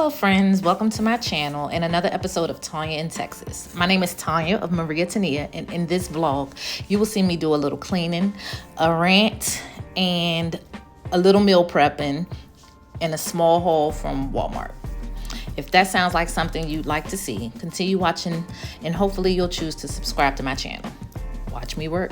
Hello friends, welcome to my channel and another episode of Tonya in Texas. My name is Tonya of Mariea Tania, and in this vlog you will see me do a little cleaning, a rant, and a little meal prepping in a small haul from Walmart. If that sounds like something you'd like to see, continue watching and hopefully you'll choose to subscribe to my channel. Watch me work.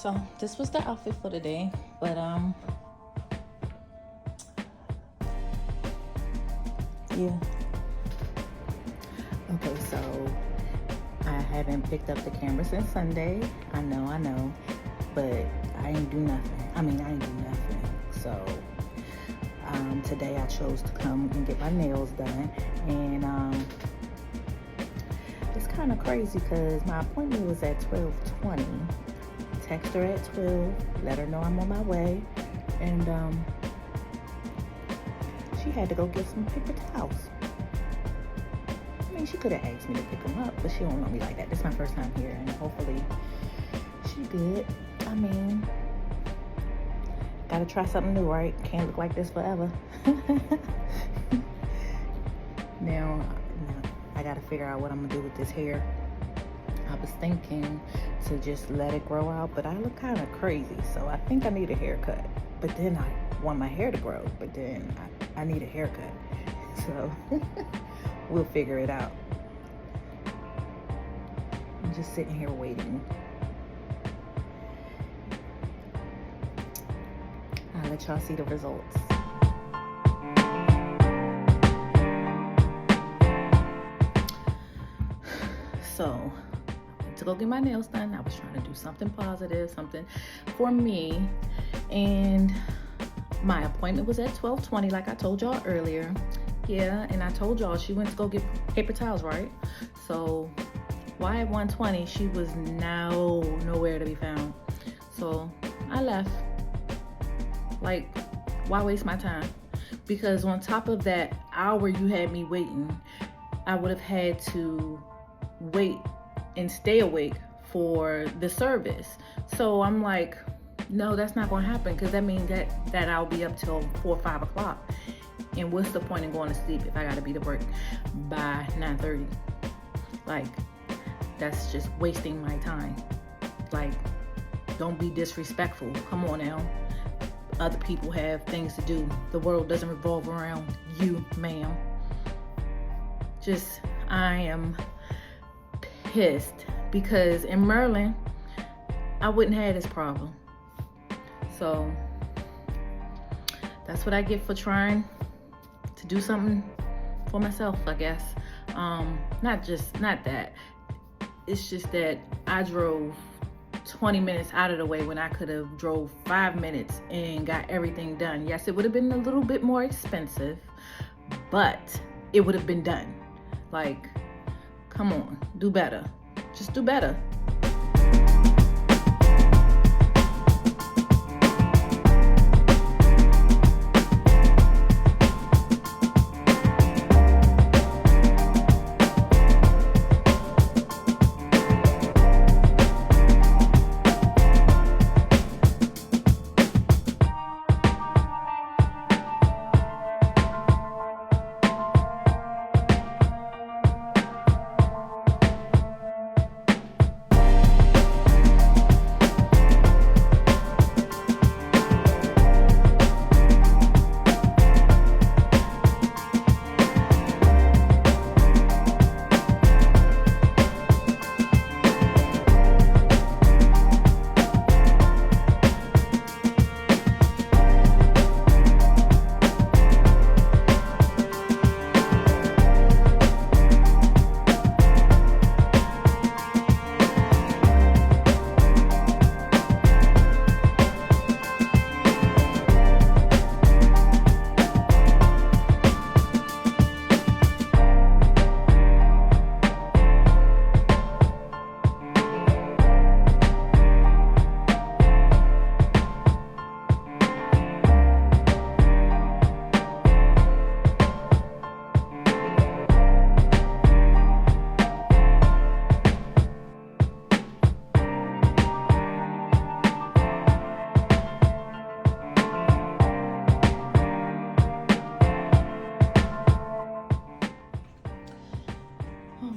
So this was the outfit for today, but yeah. Okay, so I haven't picked up the camera since Sunday. I know, but I ain't do nothing. So today I chose to come and get my nails done, and it's kind of crazy because my appointment was at 12:20. Text her at 12, let her know I'm on my way, and she had to go get some paper towels. I mean, she could have asked me to pick them up, but she don't know me like that. This is my first time here, and hopefully she good. I mean, gotta try something new, right? Can't look like this forever. Now I gotta figure out what I'm gonna do with this hair. I was thinking to just let it grow out, but I look kind of crazy, so I think I need a haircut. But then I want my hair to grow, but then I need a haircut. So we'll figure it out. I'm just sitting here waiting. I'll let y'all see the results. So to go get my nails done. I was trying to do something positive, something for me, and my appointment was at 12:20 like I told y'all earlier. Yeah, and I told y'all she went to go get paper towels, right? So why at 1:20 she was nowhere to be found. So I left. Like, why waste my time? Because on top of that hour you had me waiting, I would have had to wait and stay awake for the service. So I'm like, no, that's not gonna happen, because that means that I'll be up till 4 or 5 o'clock. And what's the point in going to sleep if I gotta be to work by 9:30? Like, that's just wasting my time. Like, don't be disrespectful. Come on now. Other people have things to do. The world doesn't revolve around you, ma'am. I am pissed because in Maryland I wouldn't have this problem. So that's what I get for trying to do something for myself, I guess. Not that. It's just that I drove 20 minutes out of the way when I could have drove 5 minutes and got everything done. Yes, it would have been a little bit more expensive, but it would have been done. Like, come on, do better. Just do better.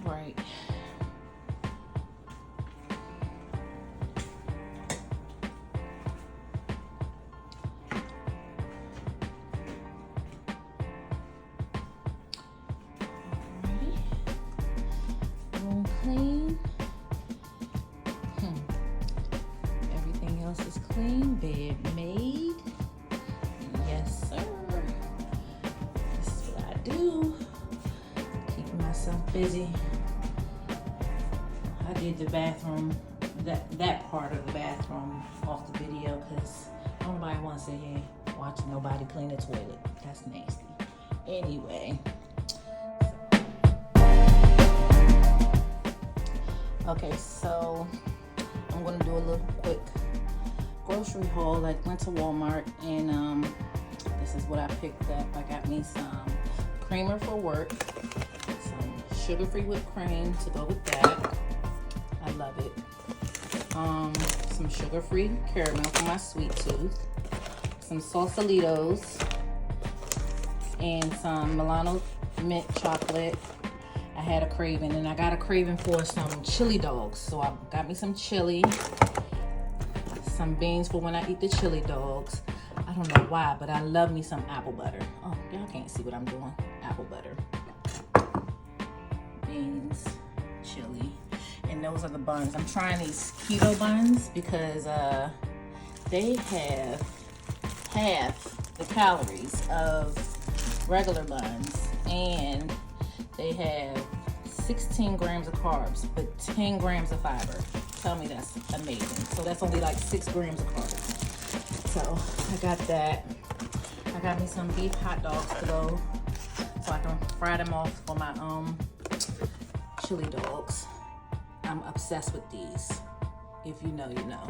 right. Room clean. Everything else is clean. Bed made. Yes, sir. This is what I do. Keeping myself busy. I did the bathroom, that part of the bathroom off the video because nobody wants to hear watching nobody clean the toilet. That's nasty. Anyway. Okay, so I'm gonna do a little quick grocery haul. I went to Walmart and this is what I picked up. I got me some creamer for work, some sugar-free whipped cream to go with that. I love it. Some sugar-free caramel for my sweet tooth, some Sausalitos, and some Milano mint chocolate. I had a craving, and I got a craving for some chili dogs, so I got me some chili, some beans for when I eat the chili dogs. I don't know why, but I love me some apple butter. Oh, y'all can't see what I'm doing. Apple butter, beans, chili, and those are the buns. I'm trying these keto buns because they have half the calories of regular buns, and they have 16 grams of carbs, but 10 grams of fiber. Tell me that's amazing. So that's only like 6 grams of carbs. So I got that. I got me some beef hot dogs to go so I can fry them off for my chili dogs. I'm obsessed with these. If you know, you know.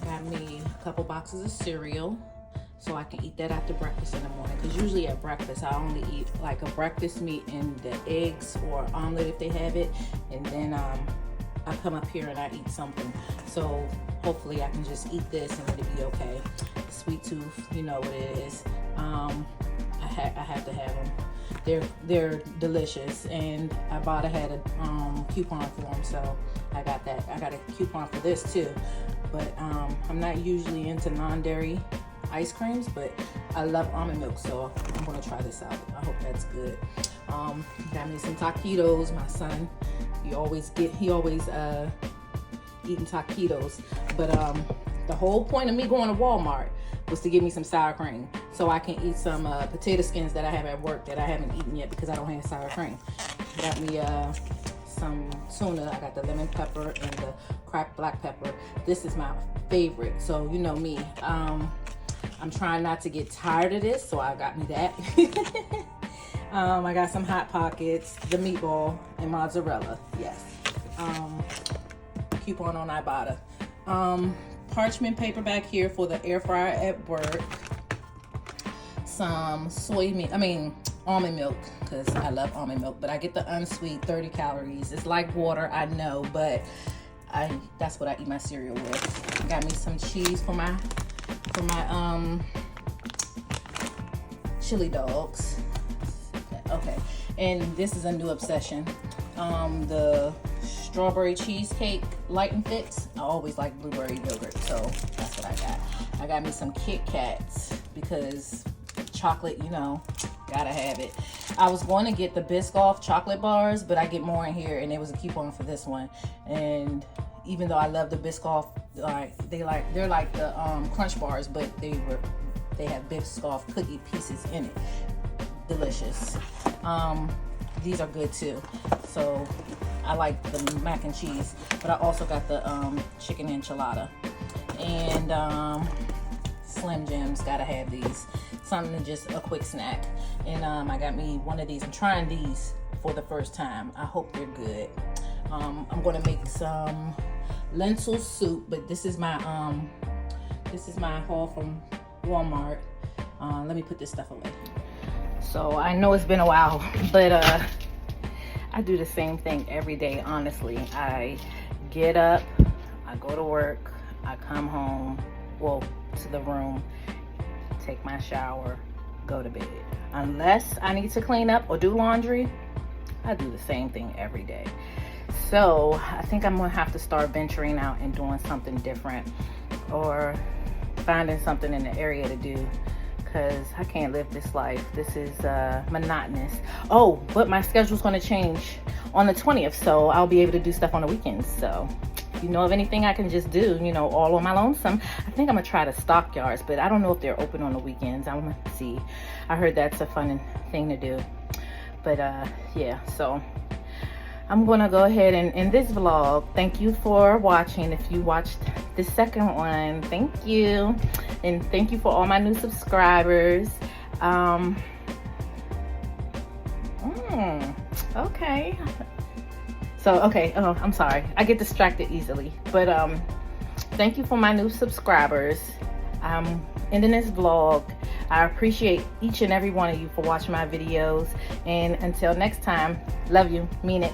Got me a couple boxes of cereal so I can eat that after breakfast in the morning. Because usually at breakfast, I only eat like a breakfast meat and the eggs or omelet if they have it. And then I come up here and I eat something. So hopefully I can just eat this and it'll be okay. Sweet tooth, you know what it is. I have to have them. They're delicious, and I had a coupon for them, so I got that. I got a coupon for this too. But I'm not usually into non-dairy ice creams, but I love almond milk, so I'm gonna try this out. I hope that's good. Got me some taquitos. My son, he always eating taquitos, but the whole point of me going to Walmart was to give me some sour cream so I can eat some potato skins that I have at work that I haven't eaten yet because I don't have sour cream. Got me some tuna. I got the lemon pepper and the cracked black pepper. This is my favorite, so you know me. I'm trying not to get tired of this, so I got me that. I got some Hot Pockets, the meatball, and mozzarella. Yes. Coupon on Ibotta. Parchment paper back here for the air fryer at work. Some almond milk, because I love almond milk, but I get the unsweet 30 calories. It's like water, I know, but that's what I eat my cereal with. Got me some cheese for my chili dogs. Okay, and this is a new obsession. The strawberry cheesecake light and fits. I always like blueberry yogurt, so that's what I got. I got me some Kit Kats because chocolate, you know, gotta have it. I was going to get the Biscoff chocolate bars, but I get more in here, and there was a coupon for this one. And even though I love the Biscoff, they're like the Crunch bars, but they have Biscoff cookie pieces in it. Delicious. These are good too. So I like the mac and cheese, but I also got the chicken enchilada and Slim Jims. Gotta have these. Something just a quick snack. And I got me one of these. I'm trying these for the first time. I hope they're good. I'm gonna make some lentil soup, but this is my haul from Walmart. Let me put this stuff away. So I know it's been a while, but I do the same thing every day, honestly. I get up, I go to work, I come home, to the room, take my shower, go to bed. Unless I need to clean up or do laundry, I do the same thing every day. So I think I'm gonna have to start venturing out and doing something different, or finding something in the area to do, because I can't live this life. This is monotonous. Oh, but my schedule's gonna change on the 20th, so I'll be able to do stuff on the weekends. So if you know of anything I can just do, you know, all on my lonesome, I think I'm gonna try the stockyards, but I don't know if they're open on the weekends. I'm gonna see. I heard that's a fun thing to do. But yeah, so I'm gonna go ahead and end this vlog. Thank you for watching. If you watched the second one, thank you. And thank you for all my new subscribers. Okay. So, okay, I'm sorry. I get distracted easily. But thank you for my new subscribers. I'm ending this vlog. I appreciate each and every one of you for watching my videos. And until next time, love you, mean it.